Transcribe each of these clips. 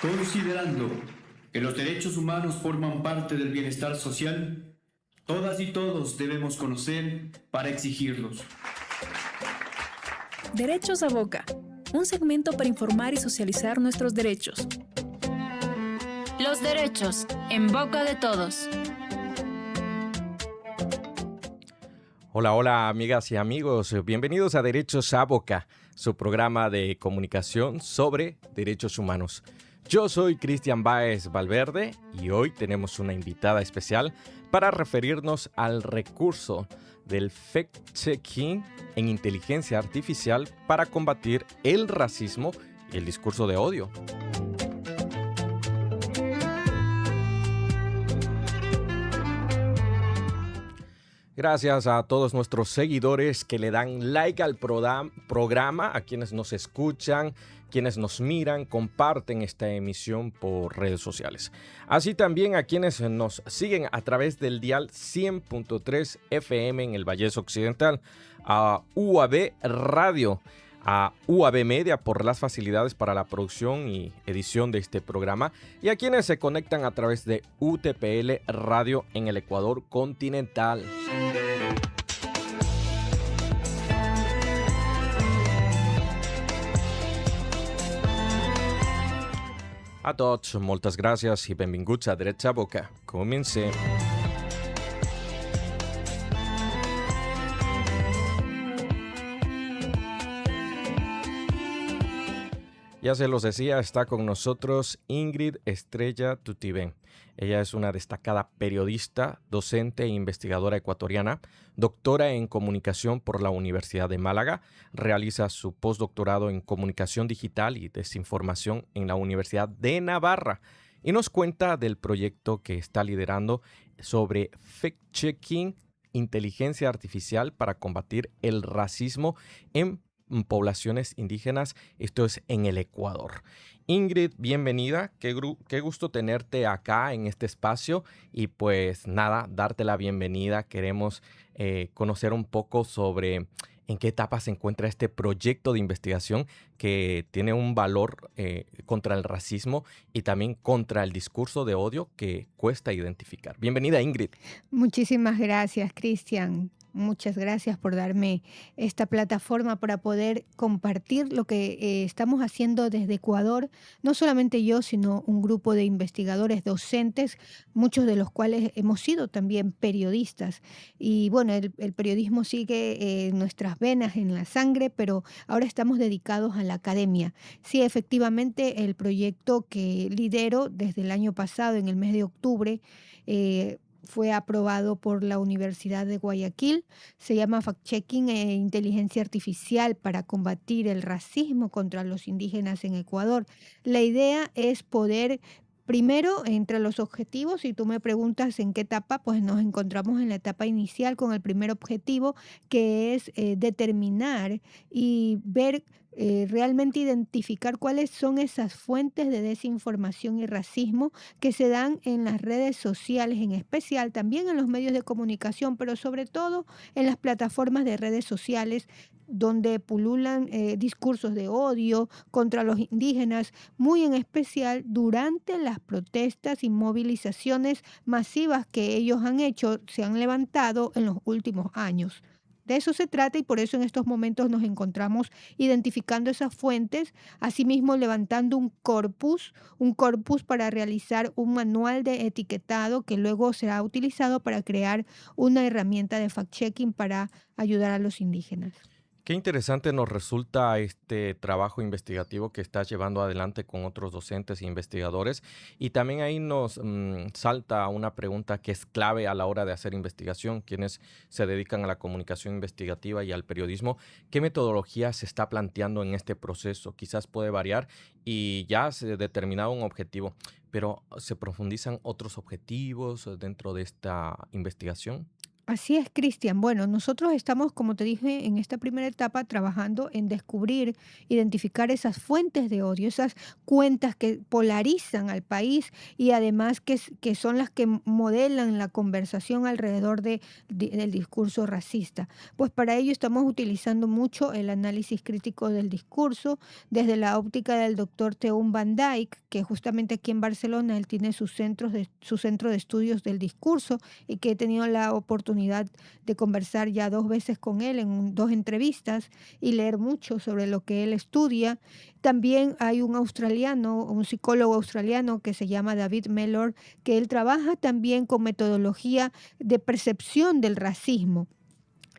Considerando que los derechos humanos forman parte del bienestar social, todas y todos debemos conocer para exigirlos. Derechos a Boca, un segmento para informar y socializar nuestros derechos. Los derechos en boca de todos. Hola, hola amigas y amigos, bienvenidos a Derechos a Boca, su programa de comunicación sobre derechos humanos. Yo soy Cristian Báez Valverde y hoy tenemos una invitada especial para referirnos al recurso del fact-checking en inteligencia artificial para combatir el racismo y el discurso de odio. Gracias a todos nuestros seguidores que le dan like al programa, a quienes nos escuchan, quienes nos miran, comparten esta emisión por redes sociales. Así también a quienes nos siguen a través del dial 100.3 FM en el Valles Occidental, a UAB Radio, a UAB Media por las facilidades para la producción y edición de este programa, y a quienes se conectan a través de UTPL Radio en el Ecuador continental. A tots, moltes gràcies i benvinguts a Drets a Boca. Comencem. Ya se los decía, está con nosotros Ingrid Estrella Tutibén. Ella es una destacada periodista, docente e investigadora ecuatoriana, doctora en comunicación por la Universidad de Málaga, realiza su postdoctorado en comunicación digital y desinformación en la Universidad de Navarra y nos cuenta del proyecto que está liderando sobre fact-checking, inteligencia artificial para combatir el racismo en poblaciones indígenas, esto es en el Ecuador. Ingrid, bienvenida, qué gusto tenerte acá en este espacio y pues nada, darte la bienvenida. Queremos conocer un poco sobre en qué etapa se encuentra este proyecto de investigación que tiene un valor contra el racismo y también contra el discurso de odio que cuesta identificar. Bienvenida, Ingrid. Muchísimas gracias, Cristian. Muchas gracias por darme esta plataforma para poder compartir lo que estamos haciendo desde Ecuador. No solamente yo, sino un grupo de investigadores docentes, muchos de los cuales hemos sido también periodistas. Y bueno, el periodismo sigue en nuestras venas, en la sangre, pero ahora estamos dedicados a la academia. Sí, efectivamente, el proyecto que lidero desde el año pasado, en el mes de octubre, fue aprobado por la Universidad de Guayaquil. Se llama Fact-Checking e Inteligencia Artificial para combatir el racismo contra los indígenas en Ecuador. La idea es poder, primero, entre los objetivos, si tú me preguntas en qué etapa, pues nos encontramos en la etapa inicial con el primer objetivo, que es determinar y ver, realmente identificar cuáles son esas fuentes de desinformación y racismo que se dan en las redes sociales, en especial también en los medios de comunicación, pero sobre todo en las plataformas de redes sociales donde pululan discursos de odio contra los indígenas, muy en especial durante las protestas y movilizaciones masivas que ellos han hecho, se han levantado en los últimos años. De eso se trata y por eso en estos momentos nos encontramos identificando esas fuentes, asimismo levantando un corpus para realizar un manual de etiquetado que luego será utilizado para crear una herramienta de fact-checking para ayudar a los indígenas. Qué interesante nos resulta este trabajo investigativo que estás llevando adelante con otros docentes e investigadores. Y también ahí nos salta una pregunta que es clave a la hora de hacer investigación, quienes se dedican a la comunicación investigativa y al periodismo. ¿Qué metodología se está planteando en este proceso? Quizás puede variar y ya se ha determinado un objetivo, pero ¿se profundizan otros objetivos dentro de esta investigación? Así es, Cristian. Bueno, nosotros estamos, como te dije, en esta primera etapa trabajando en descubrir, identificar esas fuentes de odio, esas cuentas que polarizan al país y además que son las que modelan la conversación alrededor del discurso racista. Pues para ello estamos utilizando mucho el análisis crítico del discurso desde la óptica del doctor Teun Van Dijk, que justamente aquí en Barcelona él tiene su centro de estudios del discurso y que he tenido la oportunidad de conversar ya 2 veces con él en 2 entrevistas y leer mucho sobre lo que él estudia. También hay un australiano, un psicólogo australiano que se llama David Mellor, que él trabaja también con metodología de percepción del racismo.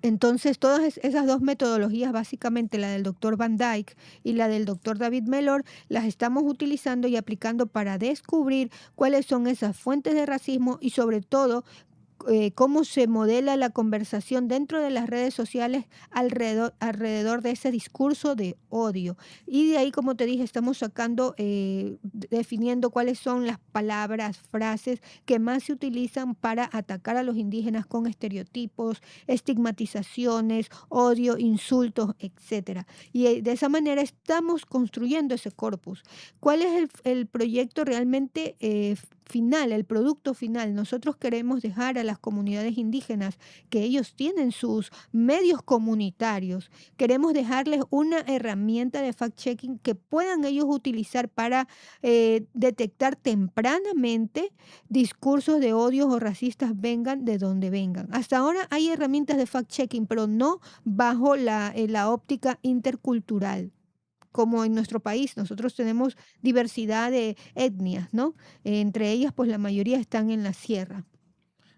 Entonces, todas esas 2 metodologías, básicamente la del doctor Van Dyke y la del doctor David Mellor, las estamos utilizando y aplicando para descubrir cuáles son esas fuentes de racismo y sobre todo cómo se modela la conversación dentro de las redes sociales alrededor de ese discurso de odio. Y de ahí, como te dije, estamos sacando, definiendo cuáles son las palabras, frases que más se utilizan para atacar a los indígenas con estereotipos, estigmatizaciones, odio, insultos, etcétera. Y de esa manera estamos construyendo ese corpus. ¿Cuál es el proyecto realmente final, el producto final? Nosotros queremos dejar a las comunidades indígenas que ellos tienen sus medios comunitarios. Queremos dejarles una herramienta de fact-checking que puedan ellos utilizar para detectar tempranamente discursos de odio o racistas, vengan de donde vengan. Hasta ahora hay herramientas de fact-checking, pero no bajo la óptica intercultural. Como en nuestro país, nosotros tenemos diversidad de etnias, ¿no? Entre ellas, pues la mayoría están en la sierra.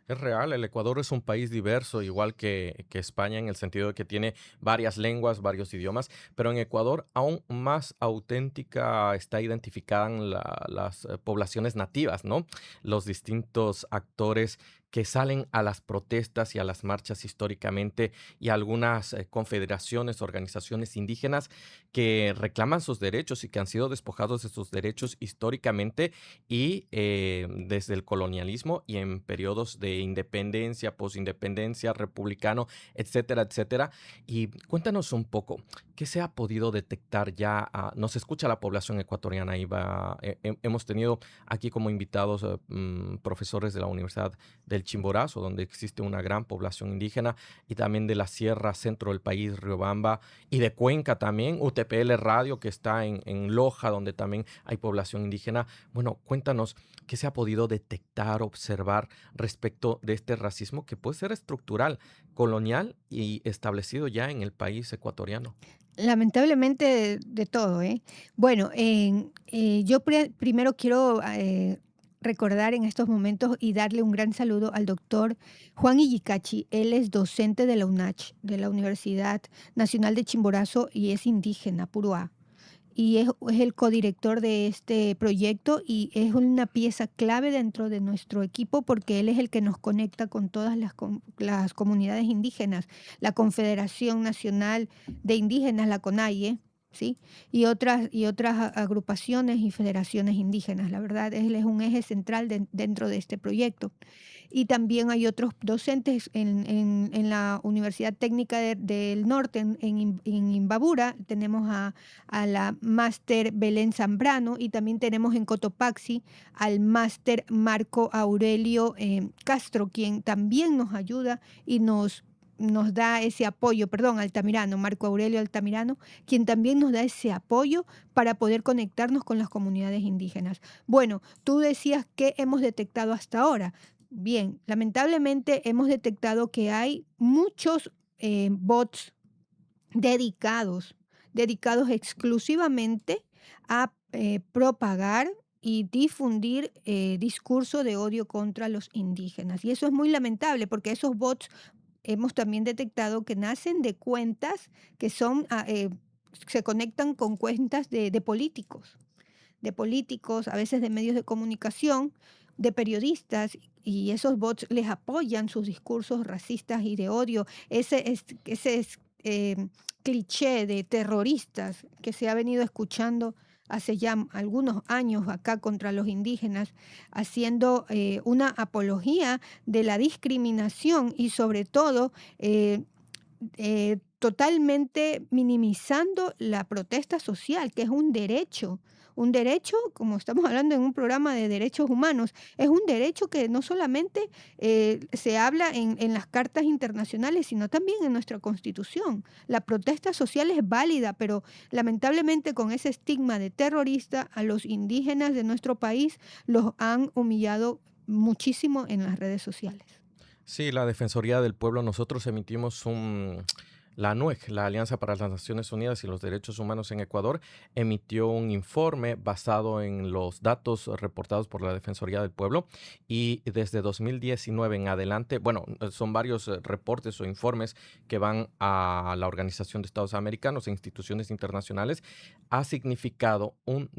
Es real, el Ecuador es un país diverso, igual que España, en el sentido de que tiene varias lenguas, varios idiomas, pero en Ecuador aún más auténtica está identificada en las poblaciones nativas, ¿no? Los distintos actores que salen a las protestas y a las marchas históricamente y algunas confederaciones, organizaciones indígenas que reclaman sus derechos y que han sido despojados de sus derechos históricamente y desde el colonialismo y en periodos de independencia, posindependencia, republicano, etcétera, etcétera. Y cuéntanos un poco, ¿qué se ha podido detectar ya? Nos escucha la población ecuatoriana y hemos tenido aquí como invitados profesores de la Universidad del Chimborazo, donde existe una gran población indígena, y también de la sierra centro del país, Riobamba, y de Cuenca también, UTPL Radio, que está en Loja, donde también hay población indígena. Bueno, cuéntanos qué se ha podido detectar, observar respecto de este racismo que puede ser estructural, colonial y establecido ya en el país ecuatoriano. Lamentablemente de todo, ¿eh? Bueno, yo primero quiero recordar en estos momentos y darle un gran saludo al doctor Juan Illicachi. Él es docente de la UNACH, de la Universidad Nacional de Chimborazo, y es indígena, Puruá. Y es el codirector de este proyecto y es una pieza clave dentro de nuestro equipo porque él es el que nos conecta con todas las comunidades indígenas, la Confederación Nacional de Indígenas, la CONAIE, ¿sí? Y otras agrupaciones y federaciones indígenas. La verdad, él es un eje central dentro de este proyecto. Y también hay otros docentes en la Universidad Técnica del Norte, en Imbabura. Tenemos a la máster Belén Zambrano y también tenemos en Cotopaxi al máster Marco Aurelio Castro, quien también nos ayuda y nos da ese apoyo, perdón, Altamirano, Marco Aurelio Altamirano, quien también nos da ese apoyo para poder conectarnos con las comunidades indígenas. Bueno, tú decías que hemos detectado hasta ahora. Bien, lamentablemente hemos detectado que hay muchos bots dedicados exclusivamente a propagar y difundir discurso de odio contra los indígenas. Y eso es muy lamentable porque esos bots hemos también detectado que nacen de cuentas que se conectan con cuentas de políticos, a veces de medios de comunicación, de periodistas, y esos bots les apoyan sus discursos racistas y de odio. Ese es cliché de terroristas que se ha venido escuchando hace ya algunos años acá contra los indígenas, haciendo una apología de la discriminación y sobre todo totalmente minimizando la protesta social, que es un derecho. Un derecho, como estamos hablando en un programa de derechos humanos, es un derecho que no solamente se habla en las cartas internacionales, sino también en nuestra Constitución. La protesta social es válida, pero lamentablemente con ese estigma de terrorista a los indígenas de nuestro país los han humillado muchísimo en las redes sociales. Sí, la Defensoría del Pueblo, nosotros emitimos la ANUEC, la Alianza para las Naciones Unidas y los Derechos Humanos en Ecuador, emitió un informe basado en los datos reportados por la Defensoría del Pueblo y desde 2019 en adelante, bueno, son varios reportes o informes que van a la Organización de Estados Americanos e instituciones internacionales, ha significado un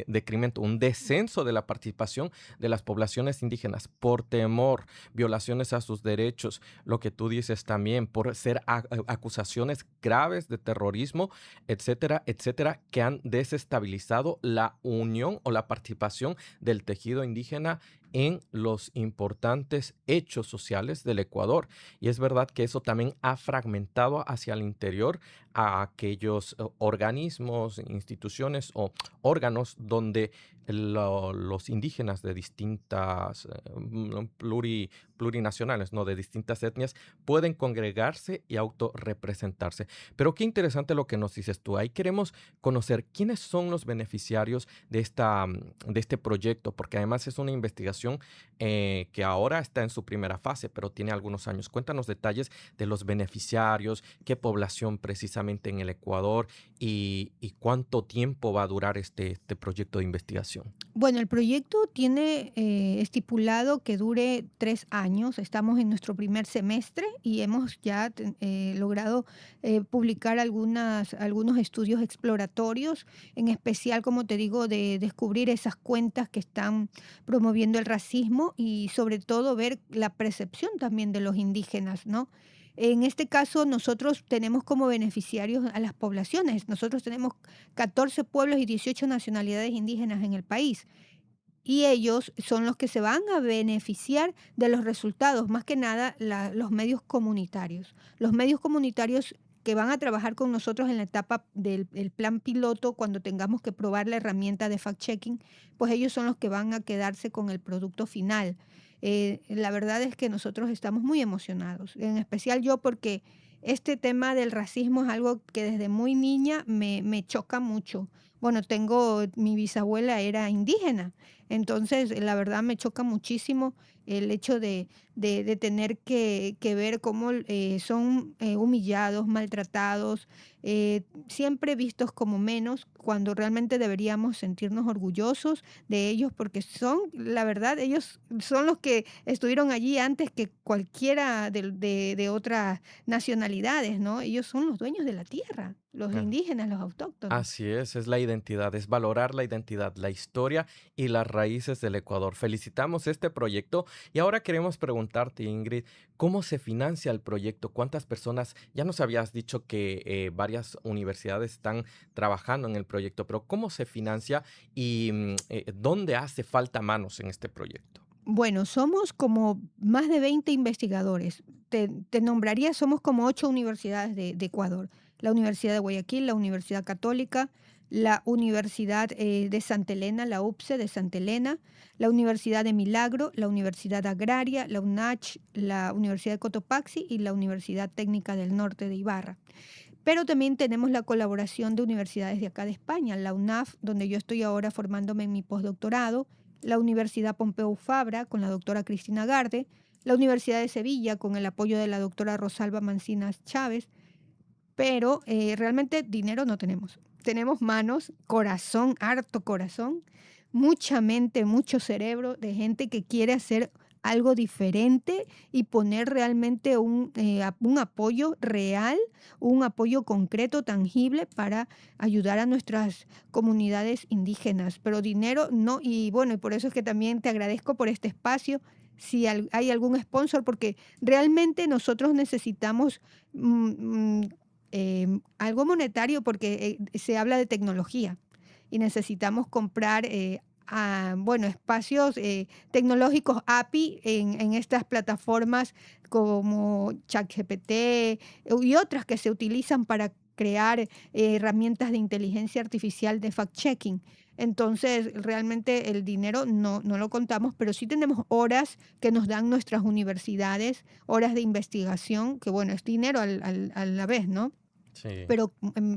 decremento, un descenso de la participación de las poblaciones indígenas por temor, violaciones a sus derechos, lo que tú dices también, por ser acusaciones graves de terrorismo, etcétera, etcétera, que han desestabilizado la unión o la participación del tejido indígena en los importantes hechos sociales del Ecuador. Y es verdad que eso también ha fragmentado hacia el interior a aquellos organismos, instituciones o órganos donde los indígenas de distintas plurinacionales, ¿no? De distintas etnias, pueden congregarse y autorrepresentarse. Pero qué interesante lo que nos dices tú. Ahí queremos conocer quiénes son los beneficiarios de este proyecto, porque además es una investigación que ahora está en su primera fase, pero tiene algunos años. Cuéntanos detalles de los beneficiarios, qué población precisamente en el Ecuador y cuánto tiempo va a durar este proyecto de investigación. Bueno, el proyecto tiene estipulado que dure 3 años. Estamos en nuestro primer semestre y hemos ya logrado publicar algunos estudios exploratorios, en especial, como te digo, de descubrir esas cuentas que están promoviendo el racismo y sobre todo ver la percepción también de los indígenas, ¿no? En este caso, nosotros tenemos como beneficiarios a las poblaciones. Nosotros tenemos 14 pueblos y 18 nacionalidades indígenas en el país. Y ellos son los que se van a beneficiar de los resultados, más que nada los medios comunitarios. Los medios comunitarios que van a trabajar con nosotros en la etapa del plan piloto, cuando tengamos que probar la herramienta de fact-checking, pues ellos son los que van a quedarse con el producto final. La verdad es que nosotros estamos muy emocionados, en especial yo, porque este tema del racismo es algo que desde muy niña me choca mucho. Bueno, mi bisabuela era indígena, entonces la verdad me choca muchísimo el hecho de tener que ver cómo son humillados, maltratados, siempre vistos como menos, cuando realmente deberíamos sentirnos orgullosos de ellos, porque la verdad, ellos son los que estuvieron allí antes que cualquiera de otras nacionalidades, ¿no? Ellos son los dueños de la tierra, los Ah, indígenas, los autóctonos. Así es la identidad, es valorar la identidad, la historia y las raíces del Ecuador. Felicitamos este proyecto y ahora queremos preguntarte, Ingrid, ¿cómo se financia el proyecto? ¿Cuántas personas? Ya nos habías dicho que varias universidades están trabajando en el proyecto, pero ¿cómo se financia y dónde hace falta manos en este proyecto? Bueno, somos como más de 20 investigadores. Te nombraría, somos como 8 universidades de Ecuador. La Universidad de Guayaquil, la Universidad Católica, la Universidad de Santa Elena, la UPCE de Santa Elena, la Universidad de Milagro, la Universidad Agraria, la UNACH, la Universidad de Cotopaxi y la Universidad Técnica del Norte de Ibarra. Pero también tenemos la colaboración de universidades de acá de España, la UNAF, donde yo estoy ahora formándome en mi postdoctorado, la Universidad Pompeu Fabra con la doctora Cristina Garde, la Universidad de Sevilla con el apoyo de la doctora Rosalba Mancinas Chávez, pero realmente dinero no tenemos. Tenemos manos, corazón, harto corazón, mucha mente, mucho cerebro de gente que quiere hacer algo diferente y poner realmente un apoyo real, un apoyo concreto, tangible para ayudar a nuestras comunidades indígenas. Pero dinero no, y bueno, y por eso es que también te agradezco por este espacio, si hay algún sponsor, porque realmente nosotros necesitamos algo monetario porque se habla de tecnología. y necesitamos comprar espacios tecnológicos API en estas plataformas como ChatGPT y otras que se utilizan para crear herramientas de inteligencia artificial de fact-checking. Entonces, realmente el dinero no lo contamos, pero sí tenemos horas que nos dan nuestras universidades, horas de investigación, que bueno, es dinero a la vez, ¿no? Sí. Pero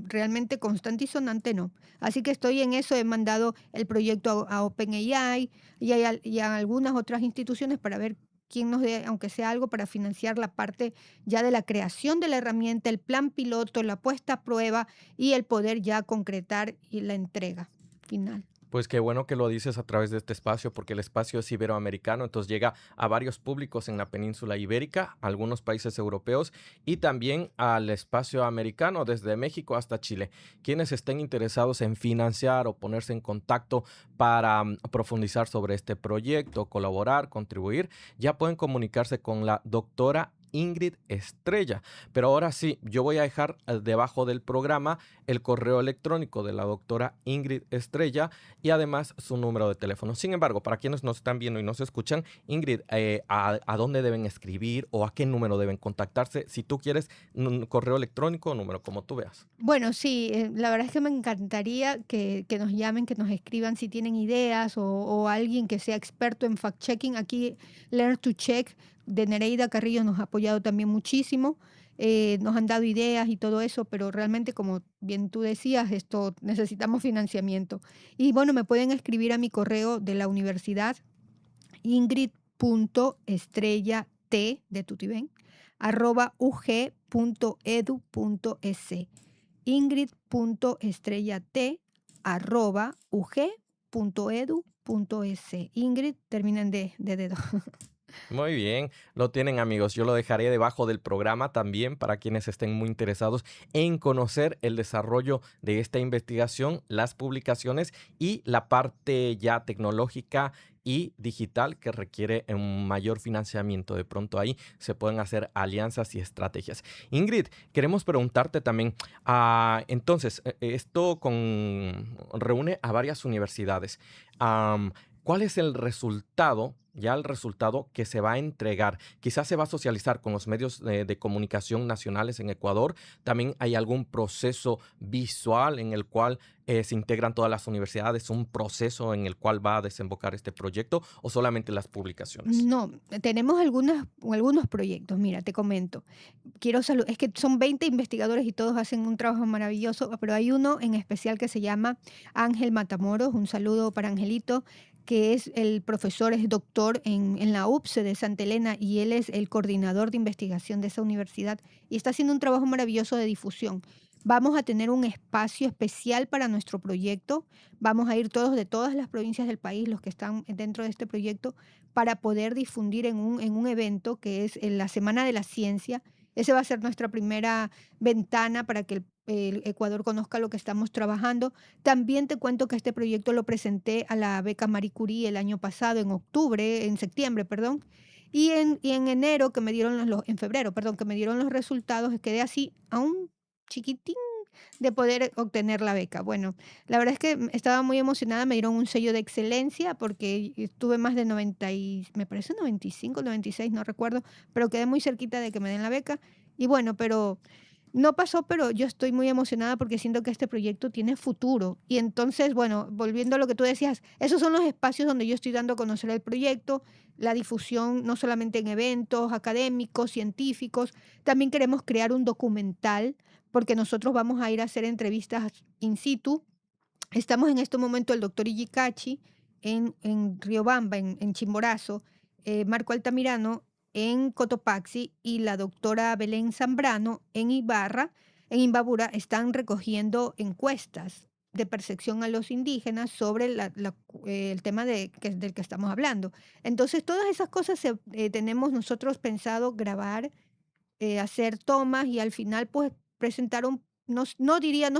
realmente constante y sonante no. Así que estoy en eso, he mandado el proyecto a OpenAI y a algunas otras instituciones para ver quién nos dé, aunque sea algo, para financiar la parte ya de la creación de la herramienta, el plan piloto, la puesta a prueba y el poder ya concretar y la entrega final. Pues qué bueno que lo dices a través de este espacio, porque el espacio es iberoamericano, entonces llega a varios públicos en la península ibérica, a algunos países europeos y también al espacio americano, desde México hasta Chile. Quienes estén interesados en financiar o ponerse en contacto para profundizar sobre este proyecto, colaborar, contribuir, ya pueden comunicarse con la doctora Ingrid Estrella. Pero ahora sí, yo voy a dejar debajo del programa el correo electrónico de la doctora Ingrid Estrella y además su número de teléfono. Sin embargo, para quienes nos están viendo y nos escuchan, Ingrid, ¿a dónde deben escribir o a qué número deben contactarse? Si tú quieres un correo electrónico o número, como tú veas. Bueno, sí, la verdad es que me encantaría que nos llamen, que nos escriban si tienen ideas o alguien que sea experto en fact-checking. Aquí Learn to Check de Nereida Carrillo nos ha apoyado también muchísimo. Nos han dado ideas y todo eso, pero realmente, como bien tú decías, esto necesitamos financiamiento. Y bueno, me pueden escribir a mi correo de la universidad, ingrid.estrellat de Tutibén, @ug.edu.es. ingrid.estrellat@ug.edu.es. Ingrid termina en de dedo. Muy bien, lo tienen amigos. Yo lo dejaré debajo del programa también para quienes estén muy interesados en conocer el desarrollo de esta investigación, las publicaciones y la parte ya tecnológica y digital que requiere un mayor financiamiento. De pronto ahí se pueden hacer alianzas y estrategias. Ingrid, queremos preguntarte también, entonces, esto reúne a varias universidades. ¿Cuál es el resultado? Ya el resultado que se va a entregar, quizás se va a socializar con los medios de comunicación nacionales en Ecuador. También hay algún proceso visual en el cual se integran todas las universidades, un proceso en el cual va a desembocar este proyecto o solamente las publicaciones. No, tenemos algunos proyectos. Mira, te comento. Es que son 20 investigadores y todos hacen un trabajo maravilloso, pero hay uno en especial que se llama Ángel Matamoros. Un saludo para Angelito, que es el profesor, es doctor en la UPSE de Santa Elena y él es el coordinador de investigación de esa universidad y está haciendo un trabajo maravilloso de difusión. Vamos a tener un espacio especial para nuestro proyecto. Vamos a ir todos de todas las provincias del país, los que están dentro de este proyecto, para poder difundir en un evento que es en la Semana de la Ciencia. Ese va a ser nuestra primera ventana para que el Ecuador conozca lo que estamos trabajando. También te cuento que este proyecto lo presenté a la beca Marie Curie el año pasado, en septiembre, perdón. Y en enero, en febrero, perdón, que me dieron los resultados, quedé así a un chiquitín de poder obtener la beca. Bueno, la verdad es que estaba muy emocionada, me dieron un sello de excelencia porque estuve más de 90, me parece 95, 96, no recuerdo, pero quedé muy cerquita de que me den la beca. Y bueno, pero no pasó, pero yo estoy muy emocionada porque siento que este proyecto tiene futuro. Y entonces, bueno, volviendo a lo que tú decías, esos son los espacios donde yo estoy dando a conocer el proyecto, la difusión no solamente en eventos académicos, científicos, también queremos crear un documental porque nosotros vamos a ir a hacer entrevistas in situ. Estamos en este momento el doctor Iyicachi en Riobamba, en Chimborazo, Marco Altamirano en Cotopaxi y la doctora Belén Zambrano en Imbabura, están recogiendo encuestas de percepción a los indígenas sobre el tema del que estamos hablando. Entonces, todas esas cosas tenemos nosotros pensado grabar, hacer tomas y al final pues presentar no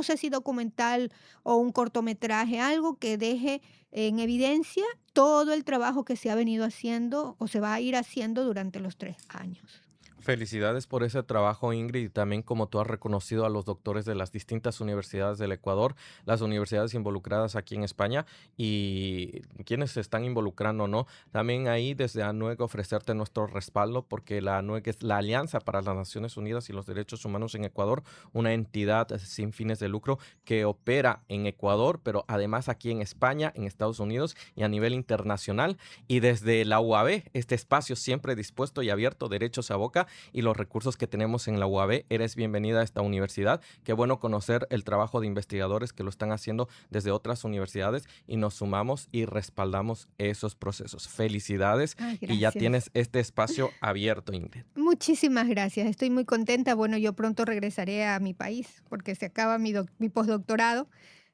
sé si documental o un cortometraje, algo que deje en evidencia todo el trabajo que se ha venido haciendo o se va a ir haciendo durante los 3 años. Felicidades por ese trabajo, Ingrid, y también como tú has reconocido a los doctores de las distintas universidades del Ecuador, las universidades involucradas aquí en España y quienes se están involucrando, ¿no? También ahí desde ANUEC ofrecerte nuestro respaldo porque la ANUEC es la Alianza para las Naciones Unidas y los Derechos Humanos en Ecuador, una entidad sin fines de lucro que opera en Ecuador, pero además aquí en España, en Estados Unidos y a nivel internacional. Y desde la UAB, este espacio siempre dispuesto y abierto, Derechos a Boca, y los recursos que tenemos en la UAB. Eres bienvenida a esta universidad. Qué bueno conocer el trabajo de investigadores que lo están haciendo desde otras universidades y nos sumamos y respaldamos esos procesos. Felicidades. Y ya tienes este espacio abierto, Ingrid. Muchísimas gracias. Estoy muy contenta. Bueno, yo pronto regresaré a mi país porque se acaba mi postdoctorado.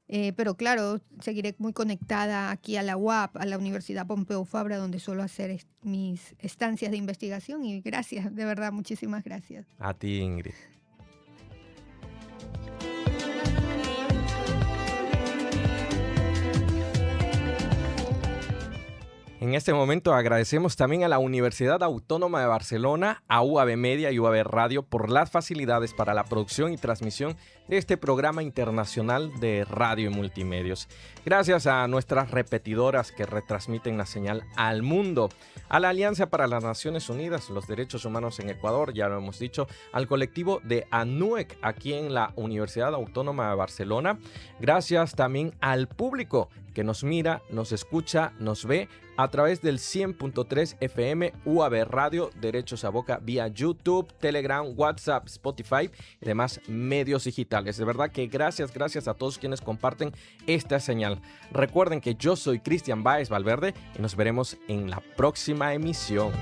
Pero claro, seguiré muy conectada aquí a la UAP, a la Universidad Pompeu Fabra, donde suelo hacer mis estancias de investigación. Y gracias, de verdad, muchísimas gracias. A ti, Ingrid. En este momento agradecemos también a la Universidad Autónoma de Barcelona, a UAB Media y UAB Radio por las facilidades para la producción y transmisión de este programa internacional de radio y multimedios. Gracias a nuestras repetidoras que retransmiten la señal al mundo, a la Alianza para las Naciones Unidas, los Derechos Humanos en Ecuador, ya lo hemos dicho, al colectivo de ANUEC aquí en la Universidad Autónoma de Barcelona. Gracias también al público que nos mira, nos escucha, nos ve a través del 100.3 FM UAB Radio, Derechos a Boca, vía YouTube, Telegram, WhatsApp, Spotify y demás medios digitales. De verdad que gracias a todos quienes comparten esta señal. Recuerden que yo soy Cristian Báez Valverde y nos veremos en la próxima emisión.